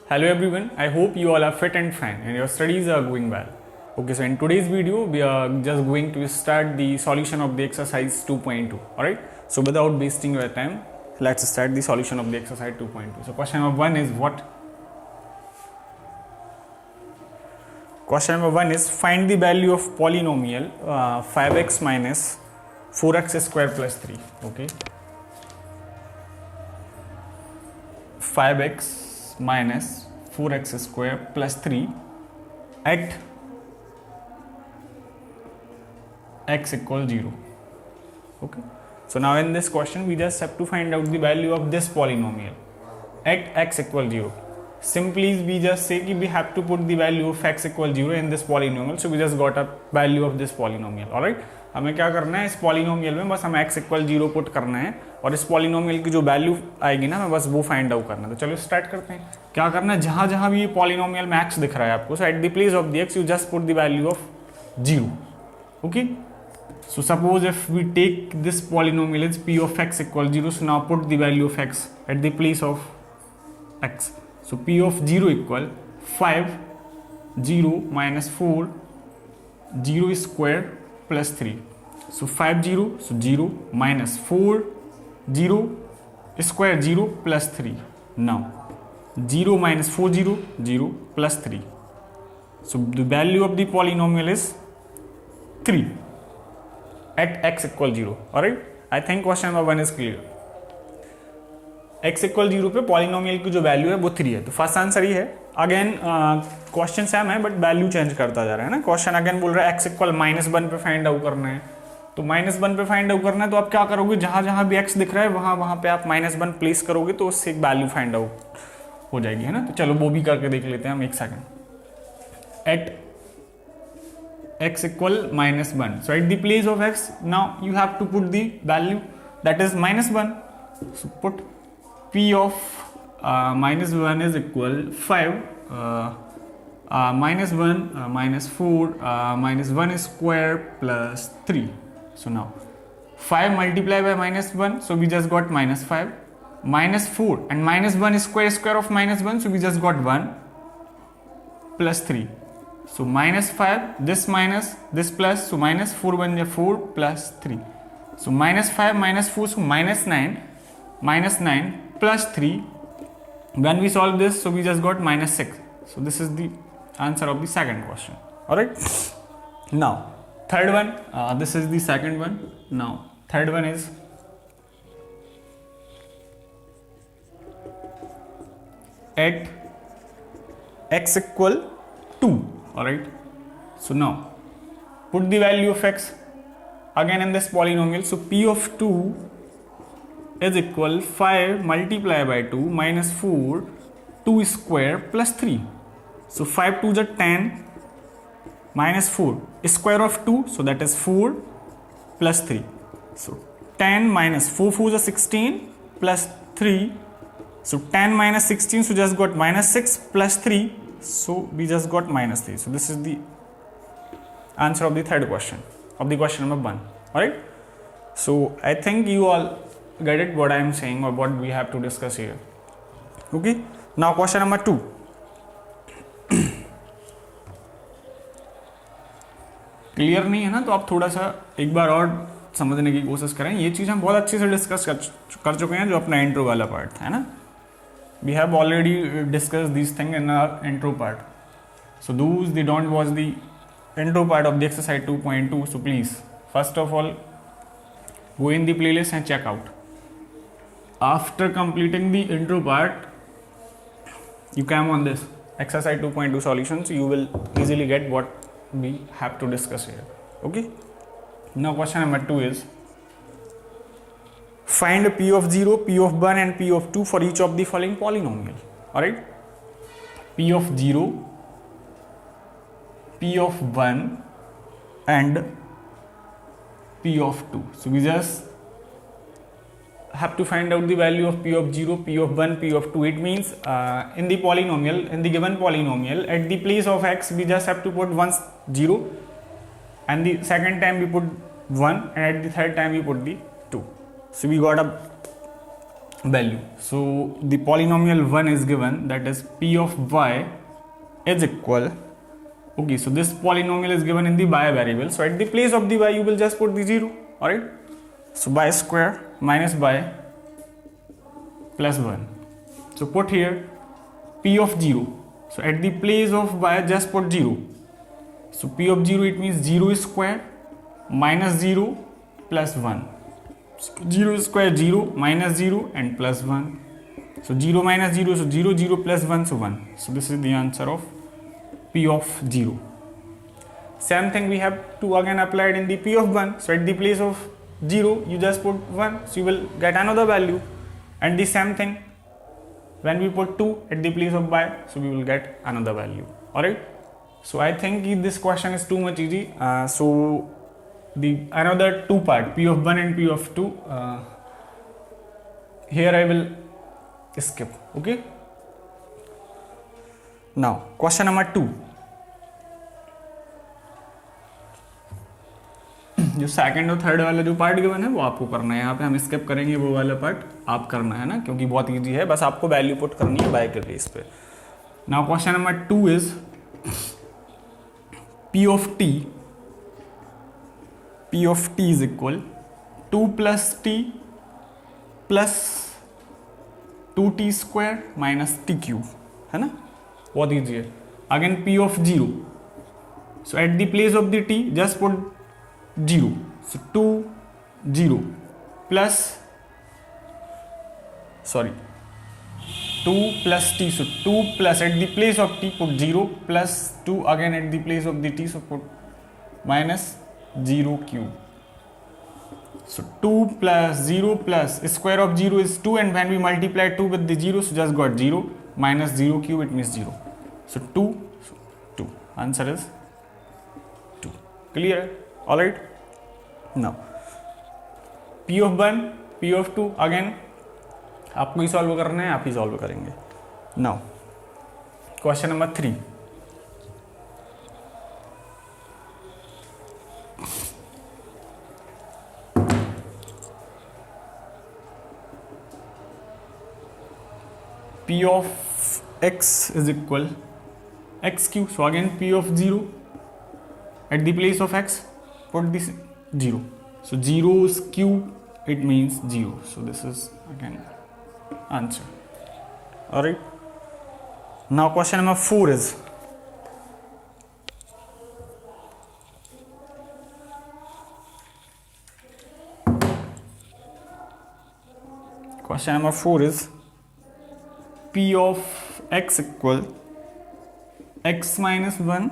Hello everyone, I hope you all are fit and fine and your studies are going well. Okay, so in today's video, we are just going to start the solution of the exercise 2.2. Alright, so without wasting your time, let's start the solution of the exercise 2.2. So question number 1 is what? Question number 1 is find the value of polynomial 5x minus 4x square plus 3. Okay, 5x minus 4x square plus 3 at x equals 0. Okay, so now in this question we just have to find out the value of this polynomial at x equals 0. Simply we just say कि we have to put the value of x equals 0 in this polynomial, so we just got a value of this polynomial. Alright, हमें क्या करना है इस polynomial में, बस हमें x equal 0 put करना है और इस पॉलिनोमियल की जो वैल्यू आएगी ना, हमें बस वो फाइंड आउट करना है. तो चलो स्टार्ट करते हैं. क्या करना है, जहां जहां भी ये पॉलिनोमियल में x दिख रहा है आपको, so at the place of the x you just put the value of 0. Okay, so suppose if we take this polynomial is p of x equal 0, so now put the value of x at the place of x. So p of 0 equal 5 0 minus 4 0 square plus 3. So 5 0, so 0 minus 4 0 square 0 plus 3. Now 0 minus 4 0 0 plus 3. So the value of the polynomial is 3 at x equal 0. Alright, I think question number 1 is clear. x equal 0 पे polynomial की जो value है वो 3 है, तो first answer ही है. Again question same है but value change करता जा रहा है ना. क्वेश्चन अगेन बोल रहा है x इक्वल -1 पे फाइंड आउट करना है, तो -1 पे फाइंड आउट करना है, तो आप क्या करोगे, जहां जहां भी x दिख रहा है वहां पे आप -1 प्लेस करोगे तो उससे एक वैल्यू फाइंड आउट हो जाएगी, है ना. तो चलो वो भी करके देख लेते हैं हम, एक second. At x equal -1, so at the place of x now you have to put the value that is -1. So put p of -1 is equal 5 -1 -4 -1 square plus 3. So now 5 multiplied by -1, so we just got -5, -4 and -1 square of -1, so we just got 1 plus 3. So -5, this minus, this plus, so -4 1 is 4 plus 3. So -5 -4, so -9 plus 3. When we solve this, so we just got -6. So this is the answer of the second question. Alright. Now third one, this is the second one. Now third one is at x equal 2. Alright, so now put the value of x again in this polynomial. So p of 2 is equal 5 multiplied by 2 minus 4 2 square plus 3. So 5 2 is 10 minus 4 square of 2, so that is 4 plus 3. So 10 minus 4 4 is 16 plus 3. So 10 minus 16, so just got -6 plus 3. So we just got -3. So this is the answer of the third question of the question number 1. Alright, so I think you all get it what I am saying or what we have to discuss here. Okay, now question number 2. Clear नहीं है ना, तो आप थोड़ा सा एक बार और समझने की कोशिश करें. ये चीज़ हम बहुत अच्छे से डिस्कस कर चुके हैं जो अपना इंट्रो वाला पार्ट था, है ना. We have already discussed these things in our intro part. So those they don't watch the intro part of the exercise 2.2, so please first of all go in the playlist and check out. After completing the intro part, you come on this exercise 2.2 solutions. You will easily get what we have to discuss here. Okay. Now question number 2 is find p of 0, p of 1 and p of 2 for each of the following polynomial. Alright, p of 0, p of 1 and p of 2. So we just have to find out the value of p of 0, p of 1, p of 2. It means in the polynomial, in the given polynomial, at the place of x we just have to put once 0 and the second time we put 1 and at the third time we put the 2. So we got a value. So the polynomial 1 is given, that is p of y is equal, okay, so this polynomial is given in the y variable, so at the place of the y you will just put the 0. Alright, so y square minus y plus 1. So put here p of 0, so at the place of y just put 0. So p of 0, it means 0 square minus 0 plus 1. So 0 square 0 minus 0 and plus 1. So 0 minus 0, so 0, 0 plus 1, so 1. So this is the answer of p of 0. Same thing we have to again applied in the p of 1. So at the place of 0 you just put 1, so you will get another value. And the same thing when we put 2 at the place of y, so we will get another value. Alright, so I think this question is too much easy. So the another two part, p of 1 and p of 2, here I will skip. Okay, now question number 2. जो second और third वाला जो part given है वो आपको करना है, यहाँ पे हम स्किप करेंगे, वो वाला पार्ट आप करना है ना, क्योंकि बहुत इजी है, बस आपको वैल्यू पुट करनी है बाय के बेस पे. Now question number 2 is p of t is equal 2 plus t plus 2t square minus t cube, है ना, बहुत इजी है. Again p of 0, so at the place of the t just put 0, so 2 0 plus 2 plus t, so 2 plus at the place of t put 0 plus 2 again at the place of the t, so put minus 0 cube. So 2 plus 0 plus square of 0 is 2, and when we multiply 2 with the 0, so just got 0 minus 0 cube, it means 0. So 2, so 2. Answer is 2. Clear? Alright. Now p of 1, p of 2 again आपको ही solve करना है, आप ही solve करेंगे. Now question number 3. p of x is equal x cube. So again p of 0, at the place of x put this 0. So 0's cube, it means 0. So this is again answer. Alright. Now question number 4 is p of x equal x minus 1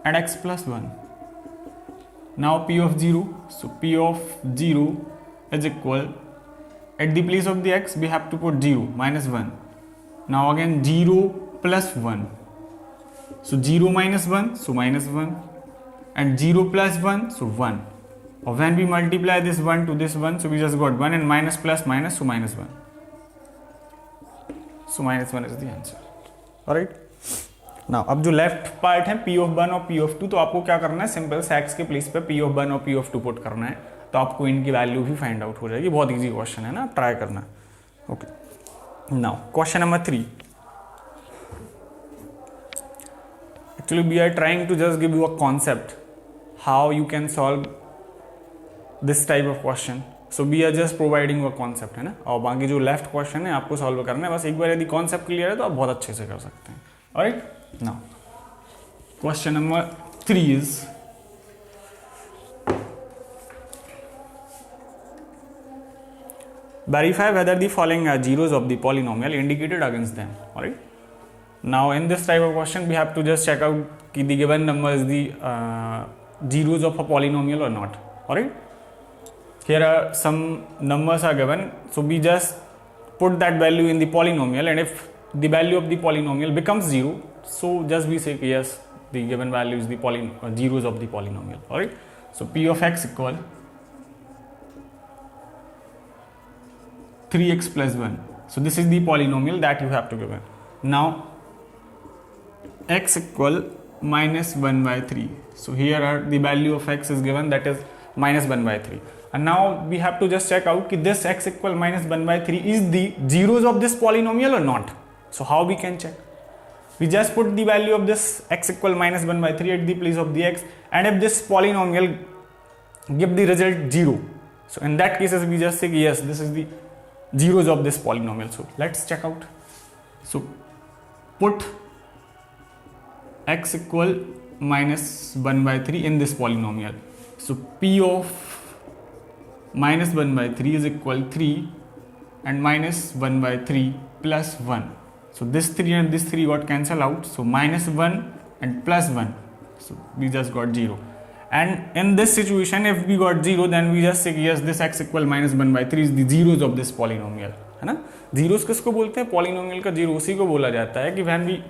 and x plus 1. Now p of 0, so p of 0 is equal, at the place of the x we have to put 0 minus 1. Now again 0 plus 1, so 0 minus 1, so minus 1, and 0 plus 1, so 1. Or when we multiply this 1 to this 1, so we just got 1, and minus plus minus, so minus 1. So minus 1 is the answer. Alright. Now अब जो left part है p of 1 और p of 2, तो आपको क्या करना है, simple से x के प्लेस पे p of 1 और p of 2 पुट करना है, तो आपको इनकी वैल्यू भी फाइंड आउट हो जाएगी. बहुत इजी क्वेश्चन है ना, आप ट्राई करना. Okay, now question number 3. Actually we are trying to just give you a concept how you can solve this type of question. So we are just providing a concept, है ना, और बाकी जो left question है आपको solve करना है. बस एक बार यदि कॉन्सेप्ट क्लियर है तो आप बहुत अच्छे से कर सकते हैं. Alright, now question number 3 is verify whether the following are zeros of the polynomial indicated against them. Alright. Now in this type of question we have to just check out कि the given number is the zeros of a polynomial or not. Alright. Here are some numbers are given, so we just put that value in the polynomial, and if the value of the polynomial becomes 0, so just we say yes, the given value is the zeros of the polynomial. Alright. So p of x equal 3x plus 1. So this is the polynomial that you have to give it. Now x equal minus 1 by 3. So here are the value of x is given, that is minus 1 by 3. and now we have to just check out कि this x equal minus 1 by 3 is the zeros of this polynomial or not. So how we can check? We just put the value of this x equal minus 1 by 3 at the place of the x, and if this polynomial give the result 0, so in that cases we just say yes, this is the zeros of this polynomial. So let's check out. So put x equal minus 1 by 3 in this polynomial. So p of minus 1 by 3 is equal 3 and minus 1 by 3 plus 1. So this 3 and this 3 got cancelled out. So minus 1 and plus 1. So we just got 0. And in this situation, if we got 0, then we just say yes, this x equal minus 1 by 3 is the zeros of this polynomial. है ना? Zeros किसको बोलते हैं? Polynomial का zero उसी को बोला जाता है कि when we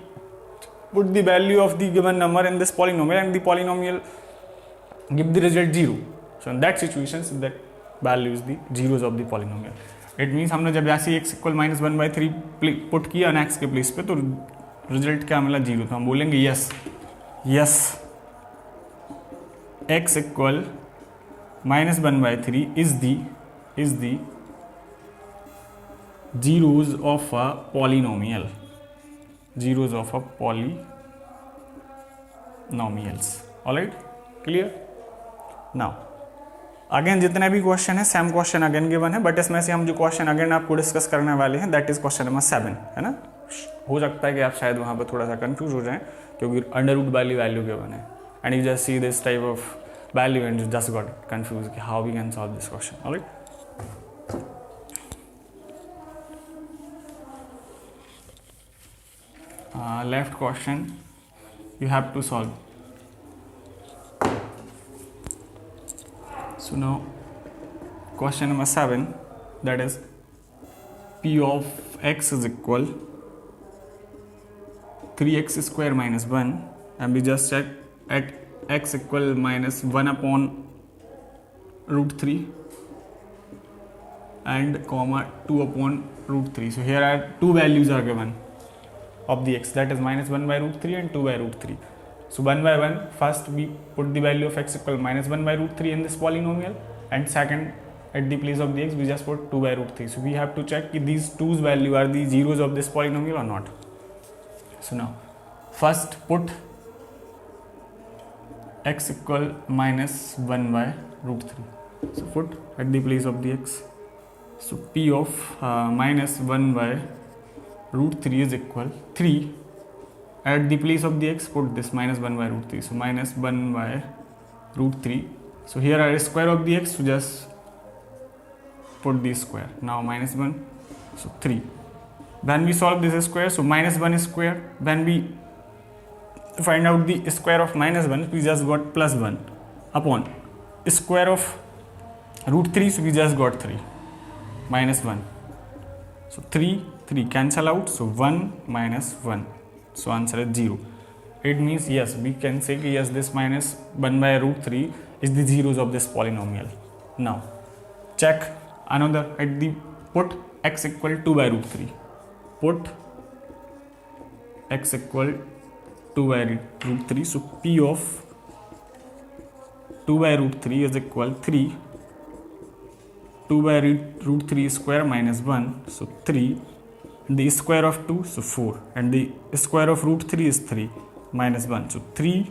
put the value of the given number in this polynomial and the polynomial give the result 0. So in that situation, so that value is the zeros of the polynomial. It means हमने जब ऐसे x equal minus 1 by 3 put किया ना x के place पे, तो result क्या मिला? 0. तो हम बोलेंगे yes x equal minus 1 by 3 is the zeros of a polynomial. Zeros of a polynomials. Alright, clear? Now again जितने भी क्वेश्चन है सेम क्वेश्चन अगेन गिवन है, बट इसमें से हम जो क्वेश्चन अगेन आपको डिस्कस करने वाले हैं दैट इज क्वेश्चन नंबर 7, है ना. हो सकता है कि आप शायद वहाँ पर थोड़ा सा कंफ्यूज हो जाएं क्योंकि अंडर रूट वाली वैल्यू गिवन है, and you just see this type of value and you just got confuse कि how we can solve this question. Alright, left question you have to solve. So now question number 7, that is p of x is equal 3x square minus 1, and we just check at x equal minus 1 upon root 3 and comma 2 upon root 3. So here are two values are given of the x, that is minus 1 by root 3 and 2 by root 3. So 1 by 1, first we put the value of x equal minus 1 by root 3 in this polynomial, and second at the place of the x we just put 2 by root 3. So we have to check if these 2's value are the zeros of this polynomial or not. So now first put x equal minus 1 by root 3. So put at the place of the x. So p of minus 1 by root 3 is equal 3. At the place of the x put this minus 1 by root 3. So minus 1 by root 3. So here are square of the x, so just put the square. Now minus 1, so 3. Then we solve this square, so minus 1 square. When we find out the square of minus 1, we just got plus 1 upon square of root 3, so we just got 3 minus 1. So 3 cancel out, so 1 minus 1, so answer is 0. It means yes, we can say कि yes, this minus 1 by root 3 is the zeros of this polynomial. Now check another at the put x equal 2 by root 3. Put x equal 2 by root 3. So p of 2 by root 3 is equal 3. 2 by root 3 square minus 1, so 3. The square of 2, so 4, and the square of root 3 is 3 minus 1, so 3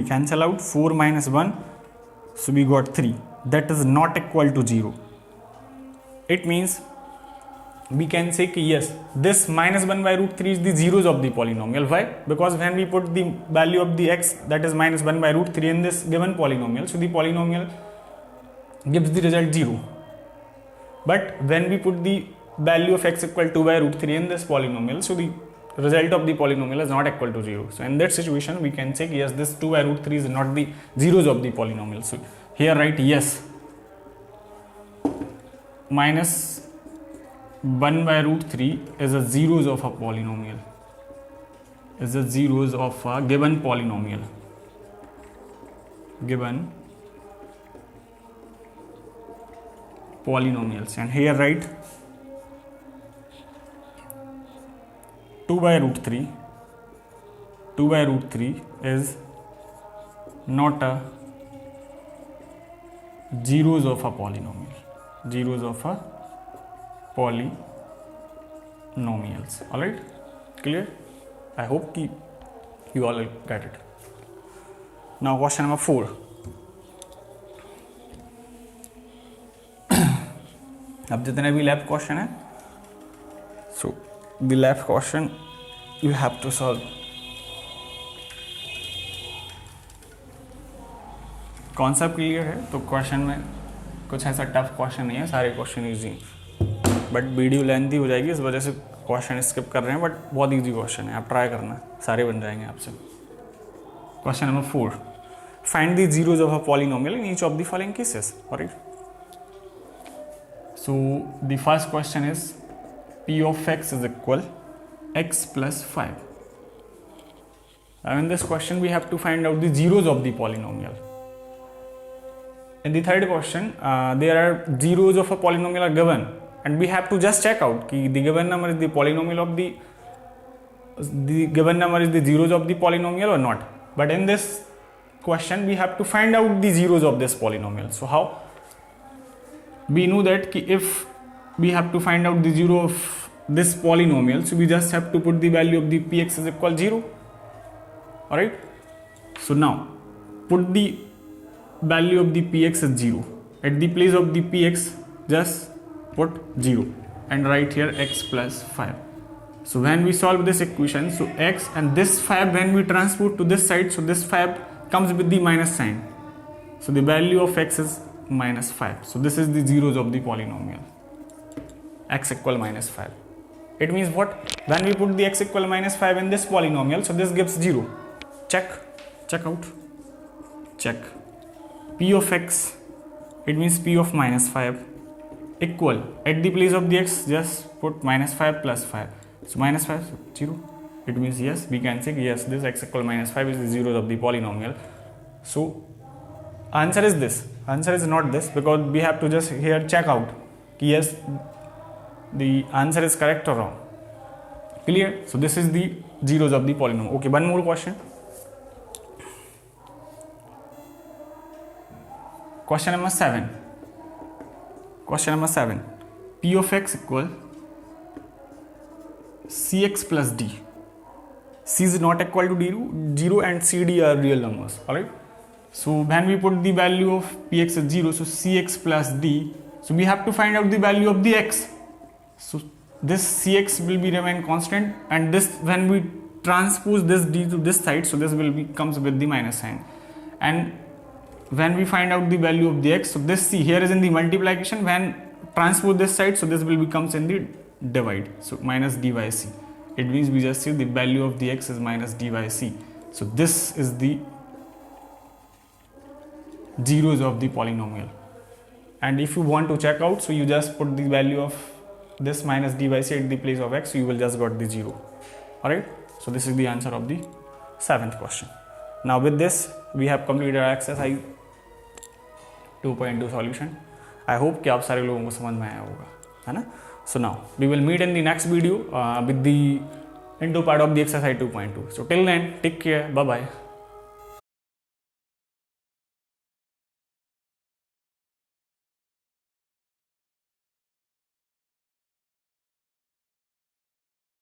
cancel out, 4 minus 1, so we got 3. That is not equal to 0. It means we can say कि yes, this minus 1 by root 3 is the zeros of the polynomial. Why? Because when we put the value of the x, that is minus 1 by root 3 in this given polynomial, so the polynomial gives the result 0. But when we put the value of x equal 2 by root 3 in this polynomial, so the result of the polynomial is not equal to 0. So in that situation we can say yes, this 2 by root 3 is not the zeros of the polynomial. So here write yes, minus 1 by root 3 is the zeros of a polynomial, is the zeros of a given polynomial, given polynomials. And here write 2 by root 3 is not a zeros of a polynomial, zeros of a polynomials. All right, clear? I hope you all get it. Now question number 4. अब जितने भी lab question है, so the lab question you have to solve. Concept clear है तो question में कुछ ऐसा tough question नहीं है, सारे क्वेश्चन ईजी हैं. बट वीडियो लेंथी हो जाएगी, इस वजह से क्वेश्चन स्किप कर रहे हैं, बट बहुत ईजी क्वेश्चन है, आप ट्राई करना, सारे बन जाएंगे आपसे. Question number 4. Find the zeros of a polynomial in each of the following cases. Alright, so the first question is p of x is equal x plus 5. Now in this question we have to find out the zeros of the polynomial. In the third question there are zeros of a polynomial are given and we have to just check out ki the given number is the polynomial of the given number is the zeros of the polynomial or not. But in this question we have to find out the zeros of this polynomial. So how? We know that ki if we have to find out the zero of this polynomial, so we just have to put the value of the px is equal 0. Alright, so now put the value of the px is 0. At the place of the px just put 0 and write here x plus 5. So when we solve this equation, so x and this 5 when we transport to this side, so this 5 comes with the minus sign, so the value of x is minus 5. So this is the zeros of the polynomial, x equal minus 5. It means what? When we put the x equal minus 5 in this polynomial, so this gives 0. Check out, check. P of x, it means p of minus 5 equal, at the place of the x just put minus 5 plus 5, so minus 5, so 0. It means yes, we can say yes, this x equal minus 5 is the zeros of the polynomial. So answer is this, answer is not this, because we have to just here check out yes the answer is correct or wrong. Clear? So this is the zeros of the polynomial. Okay, one more question. Question number 7. Question number 7. P of x equal cx plus d. C is not equal to 0 and CD are real numbers. Alright. So when we put the value of px as 0, so cx plus d, so we have to find out the value of the x. So this cx will be remain constant, and this when we transpose this d to this side, so this will be comes with the minus sign. And when we find out the value of the x, so this c here is in the multiplication, when transpose this side, so this will becomes in the divide, so minus d by c. It means we just see the value of the x is minus d by c. So this is the zeros of the polynomial. And if you want to check out, so you just put the value of this minus d by c at the place of x, so you will just got the 0. Alright, so this is the answer of the 7th question. Now with this we have completed our exercise 2.2 solution. I hope कि आप सारे लोगों को समझ में आया होगा, है ना? So now we will meet in the next video with the into part of the exercise 2.2. So till then, take care, bye bye.